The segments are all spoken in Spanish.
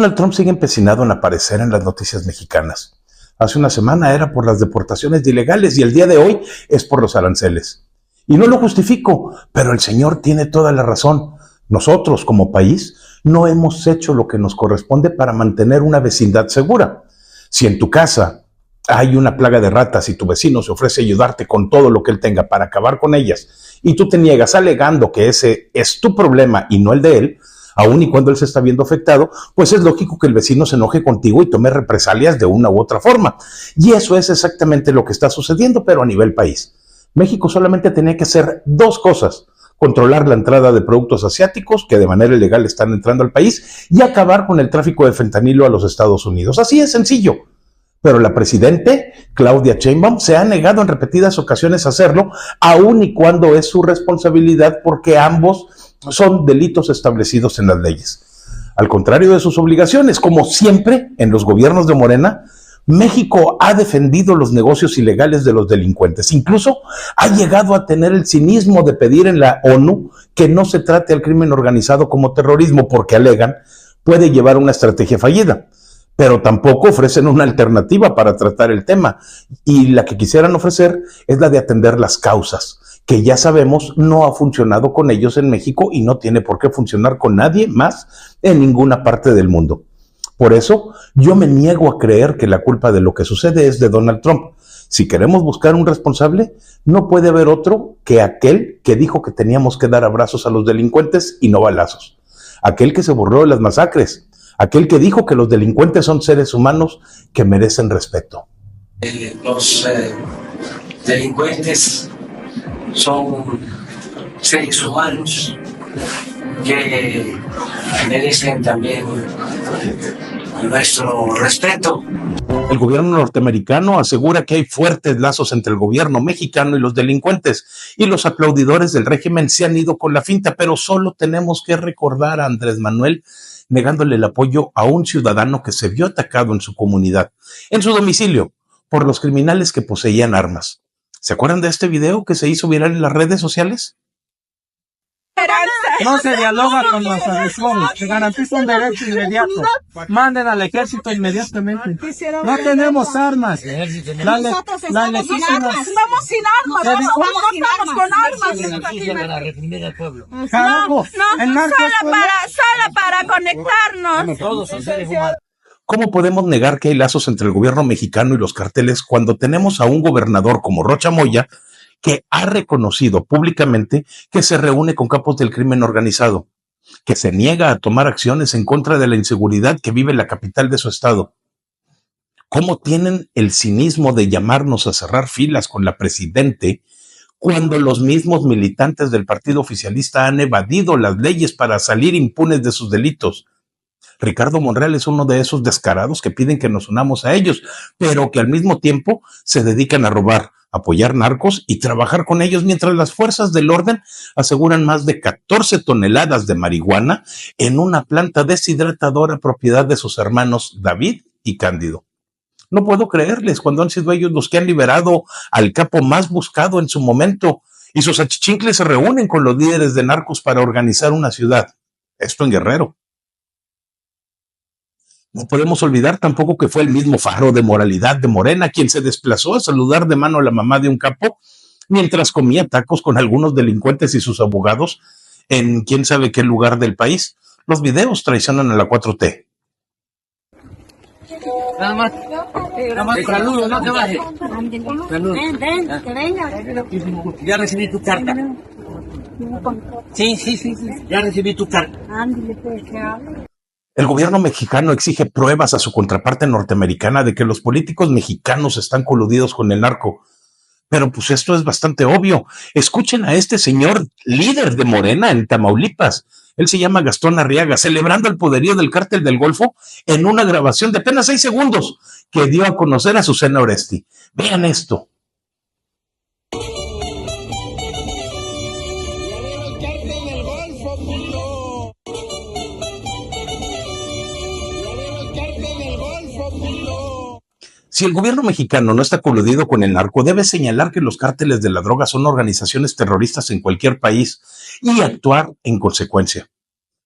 Donald Trump sigue empecinado en aparecer en las noticias mexicanas. Hace una semana era por las deportaciones de ilegales y el día de hoy es por los aranceles. Y no lo justifico, pero el señor tiene toda la razón. Nosotros, como país, no hemos hecho lo que nos corresponde para mantener una vecindad segura. Si en tu casa hay una plaga de ratas y tu vecino se ofrece ayudarte con todo lo que él tenga para acabar con ellas y tú te niegas alegando que ese es tu problema y no el de él, aun y cuando él se está viendo afectado, pues es lógico que el vecino se enoje contigo y tome represalias de una u otra forma. Y eso es exactamente lo que está sucediendo, pero a nivel país. México solamente tenía que hacer dos cosas: controlar la entrada de productos asiáticos que de manera ilegal están entrando al país y acabar con el tráfico de fentanilo a los Estados Unidos. Así es sencillo. Pero la presidente, Claudia Sheinbaum, se ha negado en repetidas ocasiones a hacerlo, aun y cuando es su responsabilidad, porque ambos son delitos establecidos en las leyes. Al contrario de sus obligaciones, como siempre en los gobiernos de Morena, México ha defendido los negocios ilegales de los delincuentes. Incluso ha llegado a tener el cinismo de pedir en la ONU que no se trate al crimen organizado como terrorismo, porque alegan puede llevar a una estrategia fallida. Pero tampoco ofrecen una alternativa para tratar el tema. Y la que quisieran ofrecer es la de atender las causas, que ya sabemos no ha funcionado con ellos en México y no tiene por qué funcionar con nadie más en ninguna parte del mundo. Por eso, yo me niego a creer que la culpa de lo que sucede es de Donald Trump. Si queremos buscar un responsable, no puede haber otro que aquel que dijo que teníamos que dar abrazos a los delincuentes y no balazos. Aquel que se burló de las masacres. Aquel que dijo que los delincuentes son seres humanos que merecen respeto. Los delincuentes son seres humanos que merecen también nuestro respeto. El gobierno norteamericano asegura que hay fuertes lazos entre el gobierno mexicano y los delincuentes, y los aplaudidores del régimen se han ido con la finta, pero solo tenemos que recordar a Andrés Manuel negándole el apoyo a un ciudadano que se vio atacado en su comunidad, en su domicilio, por los criminales que poseían armas. ¿Se acuerdan de este video que se hizo viral en las redes sociales? No se dialoga con los agresores, se garantiza un derecho inmediato. Manden al ejército inmediatamente. No tenemos armas. Nosotros estamos sin armas. Estamos sin armas. No estamos con armas. Para reprimir al pueblo. Carajo, Solo para conectarnos. Todos son seres humanos. ¿Cómo podemos negar que hay lazos entre el gobierno mexicano y los carteles cuando tenemos a un gobernador como Rocha Moya que ha reconocido públicamente que se reúne con capos del crimen organizado, que se niega a tomar acciones en contra de la inseguridad que vive la capital de su estado? ¿Cómo tienen el cinismo de llamarnos a cerrar filas con la presidente cuando los mismos militantes del partido oficialista han evadido las leyes para salir impunes de sus delitos? Ricardo Monreal es uno de esos descarados que piden que nos unamos a ellos, pero que al mismo tiempo se dedican a robar, apoyar narcos y trabajar con ellos, mientras las fuerzas del orden aseguran más de 14 toneladas de marihuana en una planta deshidratadora propiedad de sus hermanos David y Cándido. No puedo creerles cuando han sido ellos los que han liberado al capo más buscado en su momento, y sus achichincles se reúnen con los líderes de narcos para organizar una ciudad. Esto en Guerrero. No podemos olvidar tampoco que fue el mismo faro de moralidad de Morena quien se desplazó a saludar de mano a la mamá de un capo mientras comía tacos con algunos delincuentes y sus abogados en quién sabe qué lugar del país. Los videos traicionan a la 4T. Nada más. Saludos, no te bajes. Saludos. Ven, que venga. Ya recibí tu carta. Sí. Ya recibí tu carta. Ándale, pues, que hable. El gobierno mexicano exige pruebas a su contraparte norteamericana de que los políticos mexicanos están coludidos con el narco. Pero pues esto es bastante obvio. Escuchen a este señor líder de Morena en Tamaulipas. Él se llama Gastón Arriaga, celebrando el poderío del Cártel del Golfo en una grabación de apenas 6 segundos que dio a conocer a Susana Oresti. Vean esto. Si el gobierno mexicano no está coludido con el narco, debe señalar que los cárteles de la droga son organizaciones terroristas en cualquier país y actuar en consecuencia.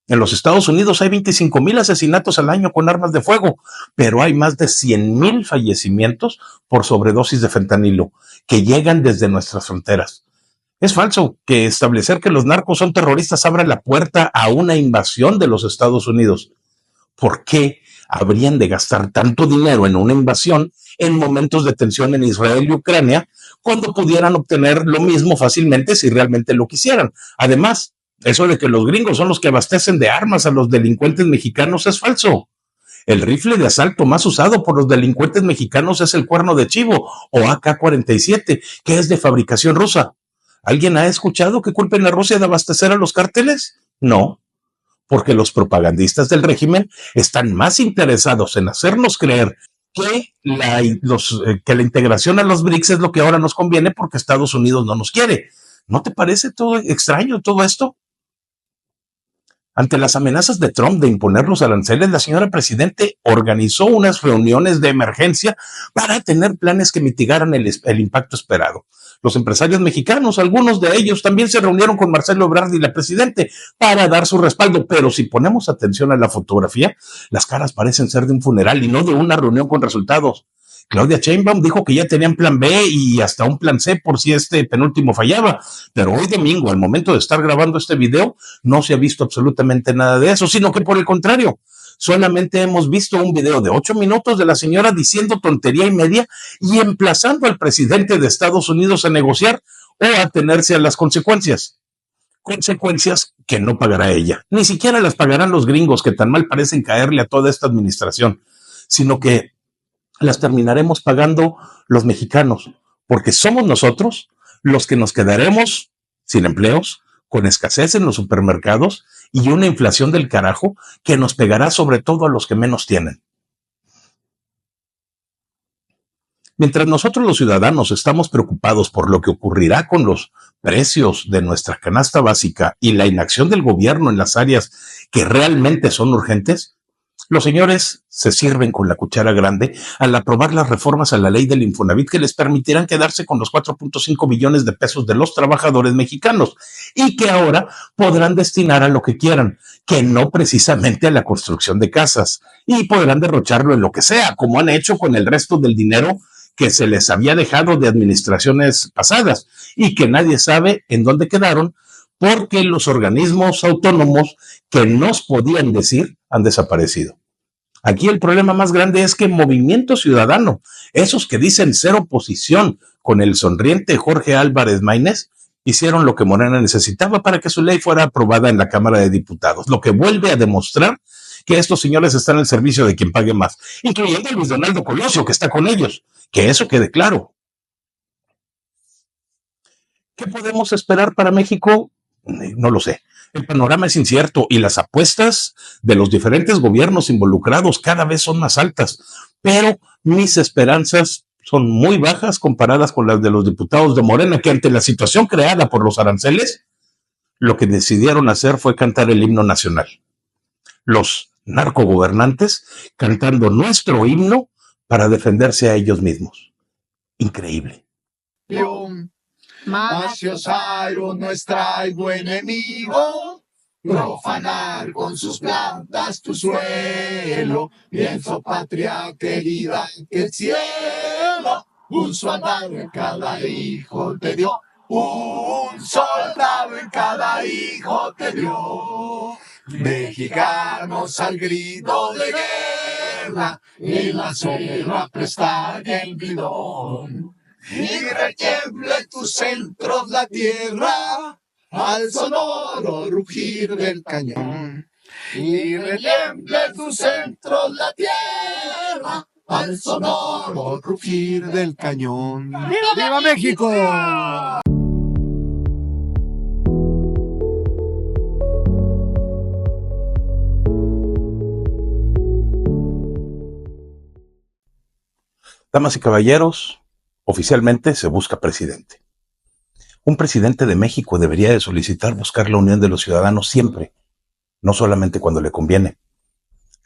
En los Estados Unidos hay 25,000 asesinatos al año con armas de fuego, pero hay más de 100,000 fallecimientos por sobredosis de fentanilo que llegan desde nuestras fronteras. Es falso que establecer que los narcos son terroristas abra la puerta a una invasión de los Estados Unidos. ¿Por qué habrían de gastar tanto dinero en una invasión en momentos de tensión en Israel y Ucrania cuando pudieran obtener lo mismo fácilmente si realmente lo quisieran? Además, eso de que los gringos son los que abastecen de armas a los delincuentes mexicanos es falso. El rifle de asalto más usado por los delincuentes mexicanos es el Cuerno de Chivo o AK-47, que es de fabricación rusa. ¿Alguien ha escuchado que culpen a Rusia de abastecer a los cárteles? No, porque los propagandistas del régimen están más interesados en hacernos creer que la integración a los BRICS es lo que ahora nos conviene porque Estados Unidos no nos quiere. ¿No te parece todo extraño todo esto? Ante las amenazas de Trump de imponer los aranceles, la señora presidente organizó unas reuniones de emergencia para tener planes que mitigaran el impacto esperado. Los empresarios mexicanos, algunos de ellos, también se reunieron con Marcelo Ebrard y la presidente para dar su respaldo, pero si ponemos atención a la fotografía, las caras parecen ser de un funeral y no de una reunión con resultados. Claudia Sheinbaum dijo que ya tenían plan B y hasta un plan C por si este penúltimo fallaba, pero hoy domingo, al momento de estar grabando este video, no se ha visto absolutamente nada de eso, sino que por el contrario, solamente hemos visto un video de 8 minutos de la señora diciendo tontería y media y emplazando al presidente de Estados Unidos a negociar o a atenerse a las consecuencias. Consecuencias que no pagará ella, ni siquiera las pagarán los gringos que tan mal parecen caerle a toda esta administración, sino que las terminaremos pagando los mexicanos, porque somos nosotros los que nos quedaremos sin empleos, con escasez en los supermercados y una inflación del carajo que nos pegará sobre todo a los que menos tienen. Mientras nosotros los ciudadanos estamos preocupados por lo que ocurrirá con los precios de nuestra canasta básica y la inacción del gobierno en las áreas que realmente son urgentes, los señores se sirven con la cuchara grande al aprobar las reformas a la ley del Infonavit que les permitirán quedarse con los 4.5 billones de pesos de los trabajadores mexicanos y que ahora podrán destinar a lo que quieran, que no precisamente a la construcción de casas, y podrán derrocharlo en lo que sea, como han hecho con el resto del dinero que se les había dejado de administraciones pasadas y que nadie sabe en dónde quedaron porque los organismos autónomos que nos podían decir han desaparecido. Aquí el problema más grande es que Movimiento Ciudadano, esos que dicen ser oposición con el sonriente Jorge Álvarez Maínez, hicieron lo que Morena necesitaba para que su ley fuera aprobada en la Cámara de Diputados, lo que vuelve a demostrar que estos señores están al servicio de quien pague más, incluyendo a Luis Donaldo Colosio, que está con ellos, que eso quede claro. ¿Qué podemos esperar para México? No lo sé. El panorama es incierto y las apuestas de los diferentes gobiernos involucrados cada vez son más altas, pero mis esperanzas son muy bajas comparadas con las de los diputados de Morena, que ante la situación creada por los aranceles, lo que decidieron hacer fue cantar el himno nacional. Los narcogobernantes cantando nuestro himno para defenderse a ellos mismos. Increíble. Macio Cyrus, nuestra enemigo, profanar con sus plantas tu suelo, pienso patria querida que el cielo, un soldado en cada hijo te dio, un soldado en cada hijo te dio. Mexicanos al grito de guerra, en la selva prestan el bidón. Y retiemble tus centros la tierra al sonoro rugir del cañón. Y retiemble tus centros la tierra al sonoro rugir del cañón. ¡Viva México! Damas y caballeros, oficialmente se busca presidente. Un presidente de México debería de solicitar buscar la unión de los ciudadanos siempre, no solamente cuando le conviene.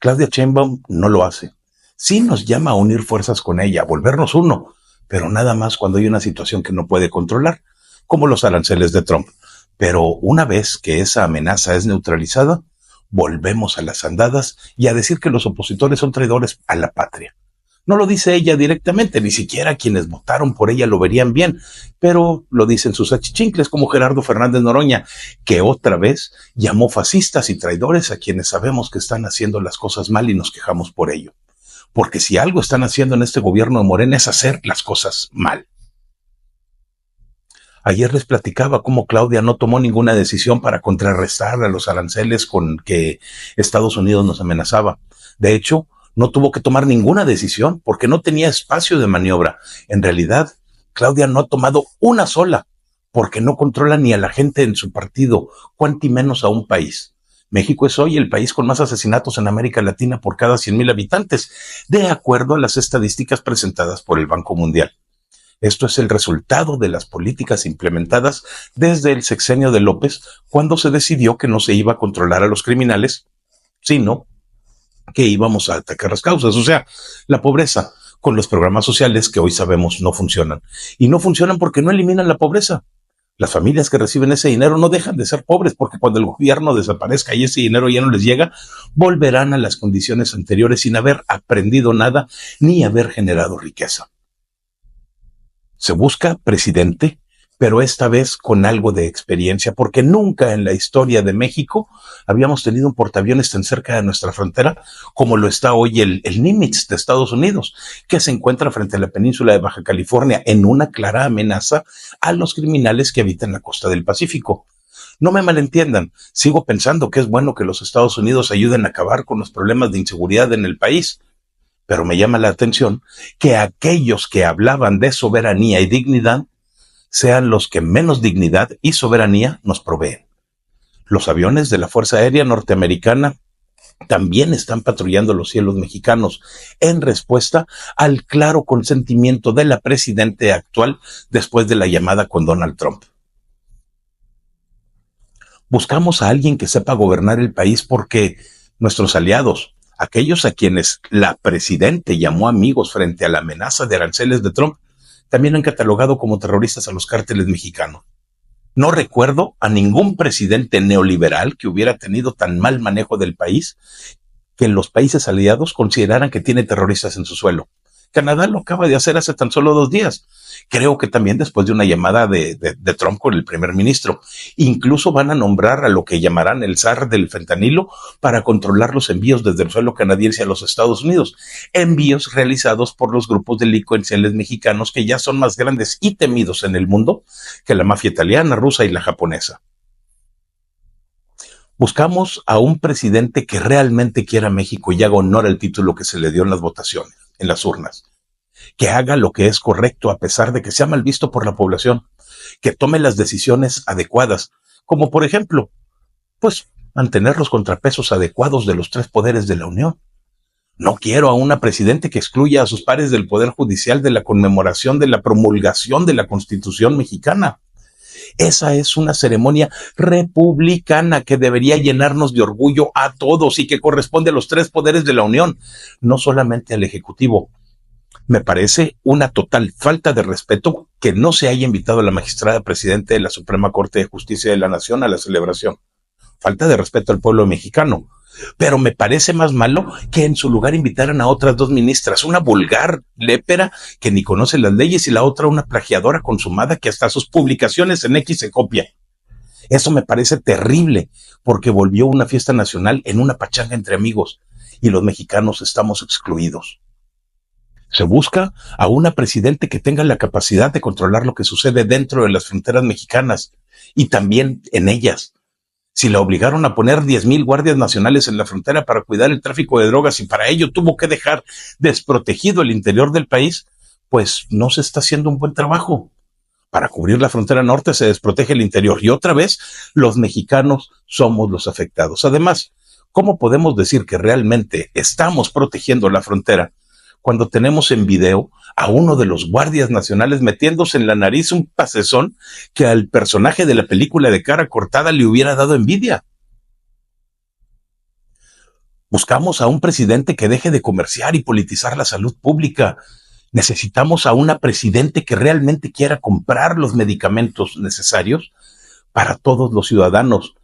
Claudia Sheinbaum no lo hace. Sí nos llama a unir fuerzas con ella, a volvernos uno, pero nada más cuando hay una situación que no puede controlar, como los aranceles de Trump. Pero una vez que esa amenaza es neutralizada, volvemos a las andadas y a decir que los opositores son traidores a la patria. No lo dice ella directamente, ni siquiera quienes votaron por ella lo verían bien, pero lo dicen sus achichincles como Gerardo Fernández Noroña, que otra vez llamó fascistas y traidores a quienes sabemos que están haciendo las cosas mal y nos quejamos por ello. Porque si algo están haciendo en este gobierno de Morena es hacer las cosas mal. Ayer les platicaba cómo Claudia no tomó ninguna decisión para contrarrestar a los aranceles con que Estados Unidos nos amenazaba. De hecho, no tuvo que tomar ninguna decisión porque no tenía espacio de maniobra. En realidad, Claudia no ha tomado una sola porque no controla ni a la gente en su partido, cuanti menos a un país. México es hoy el país con más asesinatos en América Latina por cada 100,000 habitantes, de acuerdo a las estadísticas presentadas por el Banco Mundial. Esto es el resultado de las políticas implementadas desde el sexenio de López, cuando se decidió que no se iba a controlar a los criminales, sino que íbamos a atacar las causas, o sea, la pobreza, con los programas sociales que hoy sabemos no funcionan. Y no funcionan porque no eliminan la pobreza. Las familias que reciben ese dinero no dejan de ser pobres porque cuando el gobierno desaparezca y ese dinero ya no les llega, volverán a las condiciones anteriores sin haber aprendido nada ni haber generado riqueza. Se busca presidente, pero esta vez con algo de experiencia, porque nunca en la historia de México habíamos tenido un portaaviones tan cerca de nuestra frontera como lo está hoy el Nimitz de Estados Unidos, que se encuentra frente a la península de Baja California en una clara amenaza a los criminales que habitan la costa del Pacífico. No me malentiendan, sigo pensando que es bueno que los Estados Unidos ayuden a acabar con los problemas de inseguridad en el país, pero me llama la atención que aquellos que hablaban de soberanía y dignidad sean los que menos dignidad y soberanía nos proveen. Los aviones de la Fuerza Aérea Norteamericana también están patrullando los cielos mexicanos en respuesta al claro consentimiento de la presidenta actual después de la llamada con Donald Trump. Buscamos a alguien que sepa gobernar el país porque nuestros aliados, aquellos a quienes la presidenta llamó amigos frente a la amenaza de aranceles de Trump, también han catalogado como terroristas a los cárteles mexicanos. No recuerdo a ningún presidente neoliberal que hubiera tenido tan mal manejo del país que los países aliados consideraran que tiene terroristas en su suelo. Canadá lo acaba de hacer hace tan solo 2 días. Creo que también después de una llamada de Trump con el primer ministro. Incluso van a nombrar a lo que llamarán el zar del fentanilo para controlar los envíos desde el suelo canadiense a los Estados Unidos. Envíos realizados por los grupos delincuenciales mexicanos que ya son más grandes y temidos en el mundo que la mafia italiana, rusa y la japonesa. Buscamos a un presidente que realmente quiera México y haga honor al título que se le dio en las votaciones, en las urnas. Que haga lo que es correcto a pesar de que sea mal visto por la población, que tome las decisiones adecuadas, como por ejemplo, pues mantener los contrapesos adecuados de los 3 poderes de la Unión. No quiero a una presidente que excluya a sus pares del Poder Judicial de la conmemoración de la promulgación de la Constitución mexicana. Esa es una ceremonia republicana que debería llenarnos de orgullo a todos y que corresponde a los 3 poderes de la Unión, no solamente al Ejecutivo. Me parece una total falta de respeto que no se haya invitado a la magistrada presidenta de la Suprema Corte de Justicia de la Nación a la celebración. Falta de respeto al pueblo mexicano. Pero me parece más malo que en su lugar invitaran a otras 2 ministras, una vulgar lépera que ni conoce las leyes y la otra una plagiadora consumada que hasta sus publicaciones en X se copia. Eso me parece terrible porque volvió una fiesta nacional en una pachanga entre amigos y los mexicanos estamos excluidos. Se busca a una presidente que tenga la capacidad de controlar lo que sucede dentro de las fronteras mexicanas y también en ellas. Si la obligaron a poner 10,000 guardias nacionales en la frontera para cuidar el tráfico de drogas y para ello tuvo que dejar desprotegido el interior del país, pues no se está haciendo un buen trabajo. Para cubrir la frontera norte se desprotege el interior y otra vez los mexicanos somos los afectados. Además, ¿cómo podemos decir que realmente estamos protegiendo la frontera cuando tenemos en video a uno de los guardias nacionales metiéndose en la nariz un pasezón que al personaje de la película de Cara Cortada le hubiera dado envidia? Buscamos a un presidente que deje de comerciar y politizar la salud pública. Necesitamos a una presidente que realmente quiera comprar los medicamentos necesarios para todos los ciudadanos,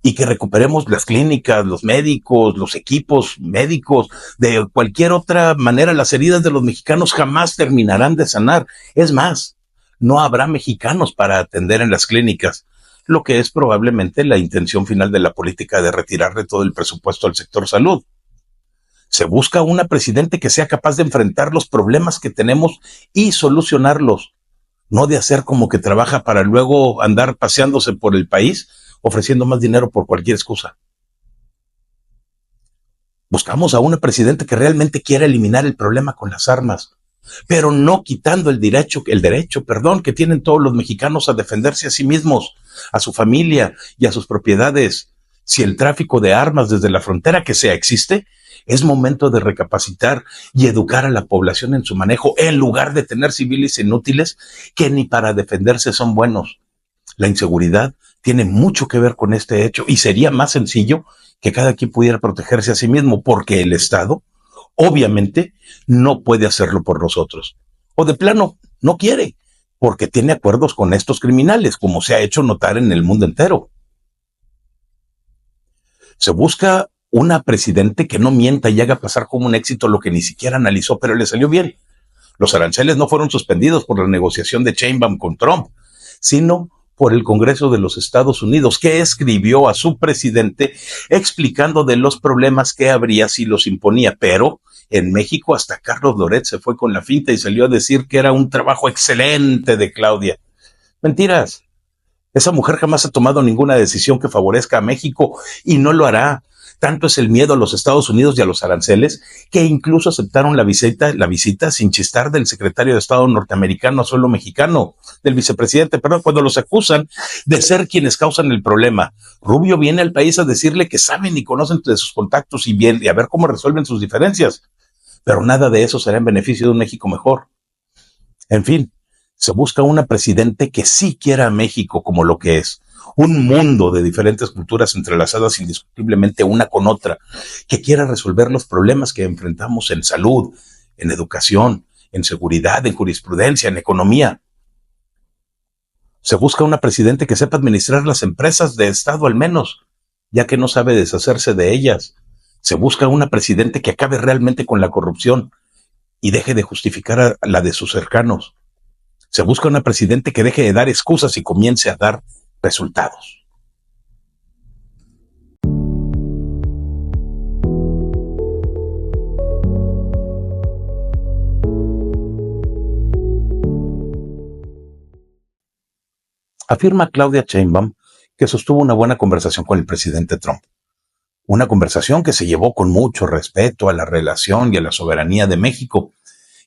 y que recuperemos las clínicas, los médicos, los equipos médicos. De cualquier otra manera, las heridas de los mexicanos jamás terminarán de sanar. Es más, no habrá mexicanos para atender en las clínicas, lo que es probablemente la intención final de la política de retirarle todo el presupuesto al sector salud. Se busca una presidente que sea capaz de enfrentar los problemas que tenemos y solucionarlos, no de hacer como que trabaja para luego andar paseándose por el país ofreciendo más dinero por cualquier excusa. Buscamos a una presidenta que realmente quiera eliminar el problema con las armas, pero no quitando el derecho que tienen todos los mexicanos a defenderse a sí mismos, a su familia y a sus propiedades. Si el tráfico de armas desde la frontera que sea existe, es momento de recapacitar y educar a la población en su manejo, en lugar de tener civiles inútiles que ni para defenderse son buenos. La inseguridad tiene mucho que ver con este hecho y sería más sencillo que cada quien pudiera protegerse a sí mismo, porque el Estado obviamente no puede hacerlo por nosotros. O de plano, no quiere, porque tiene acuerdos con estos criminales, como se ha hecho notar en el mundo entero. Se busca una presidente que no mienta y haga pasar como un éxito lo que ni siquiera analizó, pero le salió bien. Los aranceles no fueron suspendidos por la negociación de Sheinbaum con Trump, sino por el Congreso de los Estados Unidos, que escribió a su presidente explicando de los problemas que habría si los imponía. Pero en México hasta Carlos Loret se fue con la finta y salió a decir que era un trabajo excelente de Claudia. Mentiras. Esa mujer jamás ha tomado ninguna decisión que favorezca a México y no lo hará. Tanto es el miedo a los Estados Unidos y a los aranceles que incluso aceptaron la visita sin chistar del secretario de Estado norteamericano a suelo mexicano, del vicepresidente, cuando los acusan de ser quienes causan el problema. Rubio viene al país a decirle que saben y conocen de sus contactos y a ver cómo resuelven sus diferencias. Pero nada de eso será en beneficio de un México mejor. En fin, se busca una presidente que sí quiera a México como lo que es. Un mundo de diferentes culturas entrelazadas indiscutiblemente una con otra, que quiera resolver los problemas que enfrentamos en salud, en educación, en seguridad, en jurisprudencia, en economía. Se busca una presidente que sepa administrar las empresas de Estado al menos, ya que no sabe deshacerse de ellas. Se busca una presidente que acabe realmente con la corrupción y deje de justificar a la de sus cercanos. Se busca una presidente que deje de dar excusas y comience a dar resultados. Afirma Claudia Sheinbaum que sostuvo una buena conversación con el presidente Trump. Una conversación que se llevó con mucho respeto a la relación y a la soberanía de México,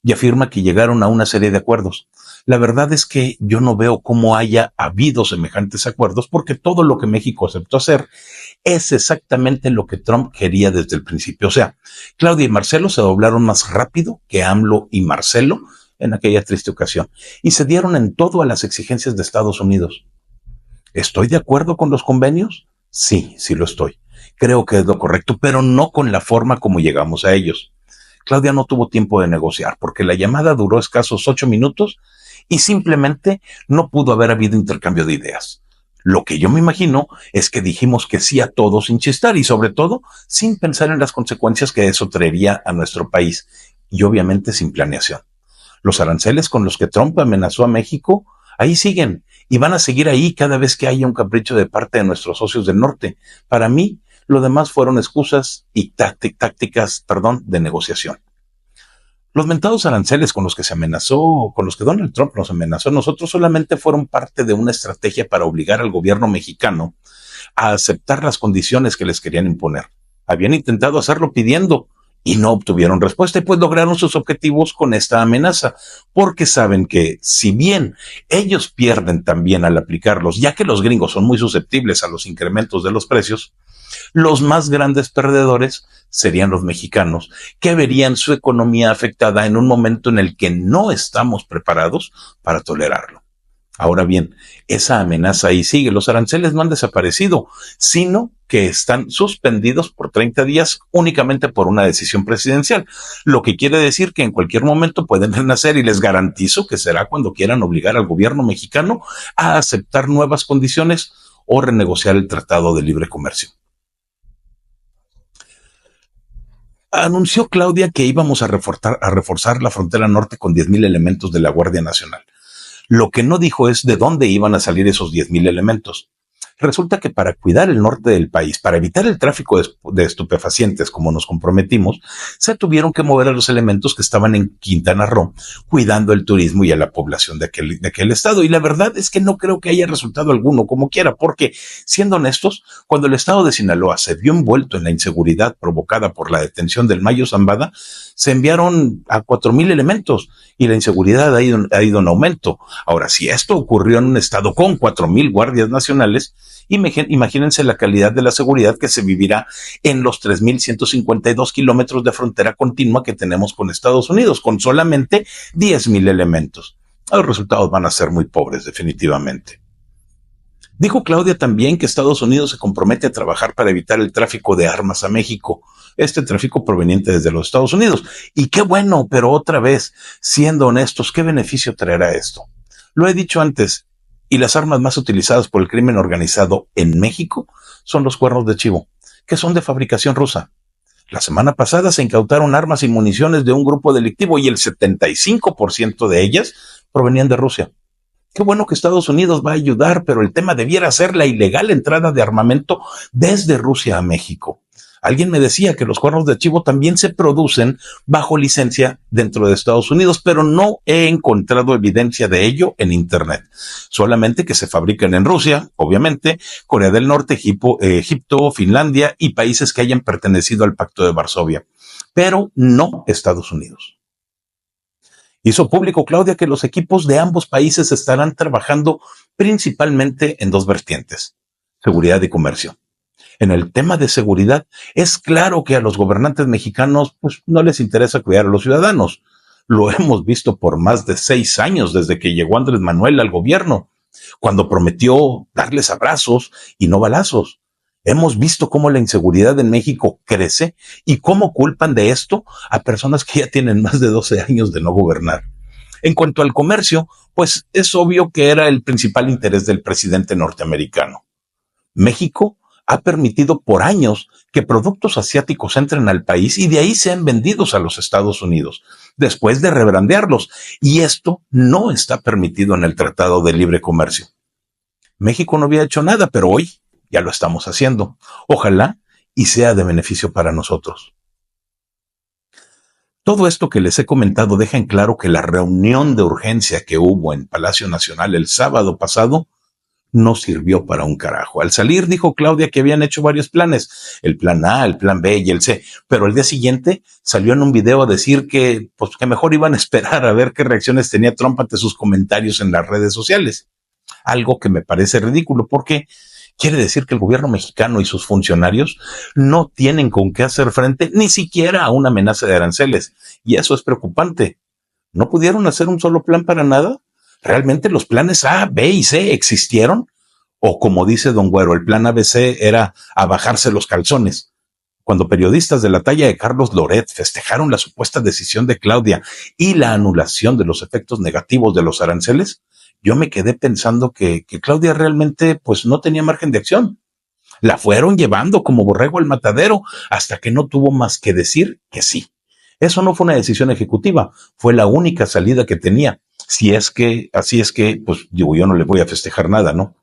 y afirma que llegaron a una serie de acuerdos. La verdad es que yo no veo cómo haya habido semejantes acuerdos, porque todo lo que México aceptó hacer es exactamente lo que Trump quería desde el principio. O sea, Claudia y Marcelo se doblaron más rápido que AMLO y Marcelo en aquella triste ocasión, y se dieron en todo a las exigencias de Estados Unidos. ¿Estoy de acuerdo con los convenios? Sí, sí lo estoy. Creo que es lo correcto, pero no con la forma como llegamos a ellos. Claudia no tuvo tiempo de negociar porque la llamada duró escasos 8 minutos y simplemente no pudo haber habido intercambio de ideas. Lo que yo me imagino es que dijimos que sí a todo sin chistar y sobre todo sin pensar en las consecuencias que eso traería a nuestro país y obviamente sin planeación. Los aranceles con los que Trump amenazó a México ahí siguen y van a seguir ahí cada vez que haya un capricho de parte de nuestros socios del norte. Para mí, lo demás fueron excusas y tácticas de negociación. Los mentados aranceles con los que Donald Trump nos amenazó a nosotros solamente fueron parte de una estrategia para obligar al gobierno mexicano a aceptar las condiciones que les querían imponer. Habían intentado hacerlo pidiendo y no obtuvieron respuesta y pues lograron sus objetivos con esta amenaza, porque saben que si bien ellos pierden también al aplicarlos, ya que los gringos son muy susceptibles a los incrementos de los precios, los más grandes perdedores serían los mexicanos, que verían su economía afectada en un momento en el que no estamos preparados para tolerarlo. Ahora bien, esa amenaza ahí sigue. Los aranceles no han desaparecido, sino que están suspendidos por 30 días únicamente por una decisión presidencial, lo que quiere decir que en cualquier momento pueden renacer y les garantizo que será cuando quieran obligar al gobierno mexicano a aceptar nuevas condiciones o renegociar el Tratado de Libre Comercio. Anunció Claudia que íbamos a reforzar la frontera norte con 10,000 elementos de la Guardia Nacional. Lo que no dijo es de dónde iban a salir esos 10,000 elementos. Resulta que para cuidar el norte del país, para evitar el tráfico de estupefacientes como nos comprometimos, se tuvieron que mover a los elementos que estaban en Quintana Roo, cuidando el turismo y a la población de aquel estado. Y la verdad es que no creo que haya resultado alguno como quiera, porque, siendo honestos, cuando el estado de Sinaloa se vio envuelto en la inseguridad provocada por la detención del Mayo Zambada, se enviaron a 4,000 elementos y la inseguridad ha ido en aumento. Ahora, si esto ocurrió en un estado con 4,000 guardias nacionales, imagínense la calidad de la seguridad que se vivirá en los 3,152 kilómetros de frontera continua que tenemos con Estados Unidos, con solamente 10,000 elementos. Los resultados van a ser muy pobres, definitivamente. Dijo Claudia también que Estados Unidos se compromete a trabajar para evitar el tráfico de armas a México, este tráfico proveniente desde los Estados Unidos. Y qué bueno, pero otra vez, siendo honestos, ¿qué beneficio traerá esto? Lo he dicho antes, y las armas más utilizadas por el crimen organizado en México son los cuernos de chivo, que son de fabricación rusa. La semana pasada se incautaron armas y municiones de un grupo delictivo y el 75% de ellas provenían de Rusia. Qué bueno que Estados Unidos va a ayudar, pero el tema debiera ser la ilegal entrada de armamento desde Rusia a México. Alguien me decía que los cuernos de chivo también se producen bajo licencia dentro de Estados Unidos, pero no he encontrado evidencia de ello en Internet. Solamente que se fabrican en Rusia, obviamente, Corea del Norte, Egipto, Finlandia y países que hayan pertenecido al Pacto de Varsovia, pero no Estados Unidos. Hizo público Claudia que los equipos de ambos países estarán trabajando principalmente en dos vertientes: seguridad y comercio. En el tema de seguridad, es claro que a los gobernantes mexicanos pues, no les interesa cuidar a los ciudadanos. Lo hemos visto por más de 6 años desde que llegó Andrés Manuel al gobierno, cuando prometió darles abrazos y no balazos. Hemos visto cómo la inseguridad en México crece y cómo culpan de esto a personas que ya tienen más de 12 años de no gobernar. En cuanto al comercio, pues es obvio que era el principal interés del presidente norteamericano. México ha permitido por años que productos asiáticos entren al país y de ahí sean vendidos a los Estados Unidos, después de rebrandearlos. Y esto no está permitido en el Tratado de Libre Comercio. México no había hecho nada, pero hoy ya lo estamos haciendo. Ojalá y sea de beneficio para nosotros. Todo esto que les he comentado deja en claro que la reunión de urgencia que hubo en Palacio Nacional el sábado pasado no sirvió para un carajo. Al salir dijo Claudia que habían hecho varios planes, el plan A, el plan B y el C, pero el día siguiente salió en un video a decir que mejor iban a esperar a ver qué reacciones tenía Trump ante sus comentarios en las redes sociales. Algo que me parece ridículo porque quiere decir que el gobierno mexicano y sus funcionarios no tienen con qué hacer frente ni siquiera a una amenaza de aranceles, y eso es preocupante. ¿No pudieron hacer un solo plan para nada? ¿Realmente los planes A, B y C existieron? O como dice don Güero, el plan ABC era a bajarse los calzones. Cuando periodistas de la talla de Carlos Loret festejaron la supuesta decisión de Claudia y la anulación de los efectos negativos de los aranceles, yo me quedé pensando que Claudia realmente pues no tenía margen de acción. La fueron llevando como borrego al matadero hasta que no tuvo más que decir que sí. Eso no fue una decisión ejecutiva, fue la única salida que tenía. Así es que, pues digo, yo no le voy a festejar nada, ¿no?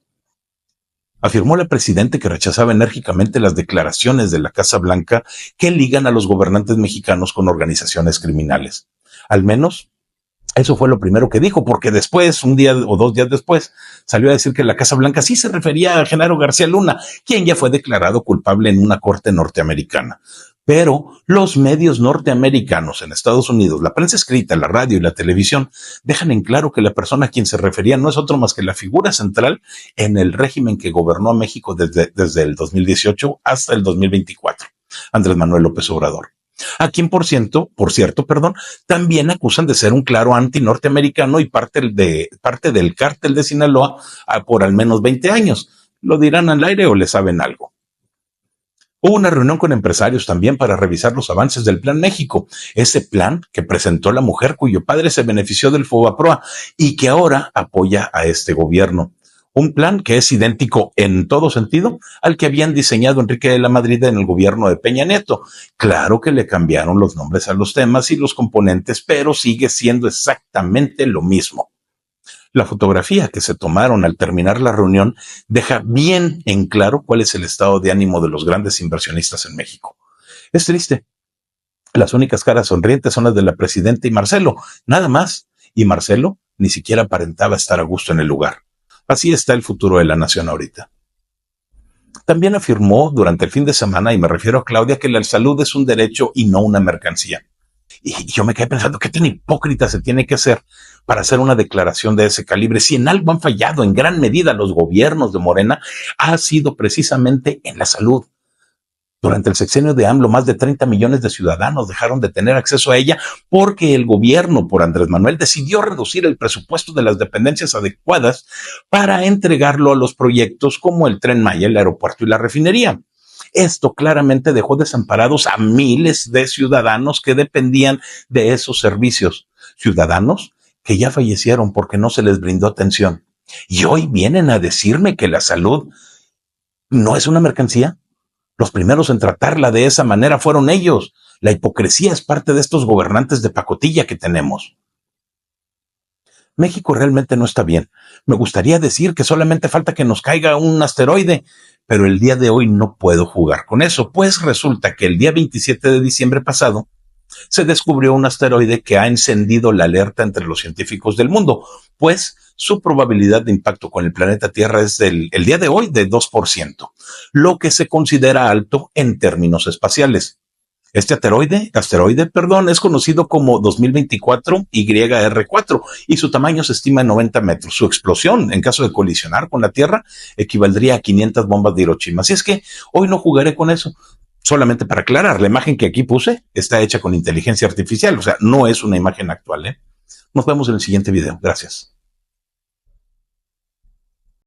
Afirmó la presidenta que rechazaba enérgicamente las declaraciones de la Casa Blanca que ligan a los gobernantes mexicanos con organizaciones criminales. Al menos, eso fue lo primero que dijo, porque después, un día o 2 días después, salió a decir que la Casa Blanca sí se refería a Genaro García Luna, quien ya fue declarado culpable en una corte norteamericana. Pero los medios norteamericanos en Estados Unidos, la prensa escrita, la radio y la televisión, dejan en claro que la persona a quien se refería no es otro más que la figura central en el régimen que gobernó a México desde el 2018 hasta el 2024, Andrés Manuel López Obrador. A quien, por cierto, también acusan de ser un claro anti-norteamericano y parte del cártel de Sinaloa por al menos 20 años. ¿Lo dirán al aire o le saben algo? Hubo una reunión con empresarios también para revisar los avances del Plan México, ese plan que presentó la mujer cuyo padre se benefició del FOBAPROA y que ahora apoya a este gobierno. Un plan que es idéntico en todo sentido al que habían diseñado Enrique de la Madrid en el gobierno de Peña Nieto. Claro que le cambiaron los nombres a los temas y los componentes, pero sigue siendo exactamente lo mismo. La fotografía que se tomaron al terminar la reunión deja bien en claro cuál es el estado de ánimo de los grandes inversionistas en México. Es triste. Las únicas caras sonrientes son las de la presidenta y Marcelo, nada más. Y Marcelo ni siquiera aparentaba estar a gusto en el lugar. Así está el futuro de la nación ahorita. También afirmó durante el fin de semana, y me refiero a Claudia, que la salud es un derecho y no una mercancía. Y yo me quedé pensando, ¿qué tan hipócrita se tiene que hacer para hacer una declaración de ese calibre? Si en algo han fallado en gran medida los gobiernos de Morena, ha sido precisamente en la salud. Durante el sexenio de AMLO, más de 30 millones de ciudadanos dejaron de tener acceso a ella porque el gobierno por Andrés Manuel decidió reducir el presupuesto de las dependencias adecuadas para entregarlo a los proyectos como el Tren Maya, el aeropuerto y la refinería. Esto claramente dejó desamparados a miles de ciudadanos que dependían de esos servicios. Ciudadanos que ya fallecieron porque no se les brindó atención. Y hoy vienen a decirme que la salud no es una mercancía. Los primeros en tratarla de esa manera fueron ellos. La hipocresía es parte de estos gobernantes de pacotilla que tenemos. México realmente no está bien. Me gustaría decir que solamente falta que nos caiga un asteroide, pero el día de hoy no puedo jugar con eso, pues resulta que el día 27 de diciembre pasado se descubrió un asteroide que ha encendido la alerta entre los científicos del mundo, pues su probabilidad de impacto con el planeta Tierra es el día de hoy de 2%, lo que se considera alto en términos espaciales. Este asteroide, es conocido como 2024 YR4 y su tamaño se estima en 90 metros. Su explosión, en caso de colisionar con la Tierra, equivaldría a 500 bombas de Hiroshima. Así es que hoy no jugaré con eso. Solamente para aclarar, la imagen que aquí puse está hecha con inteligencia artificial, o sea, no es una imagen actual, ¿eh? Nos vemos en el siguiente video. Gracias.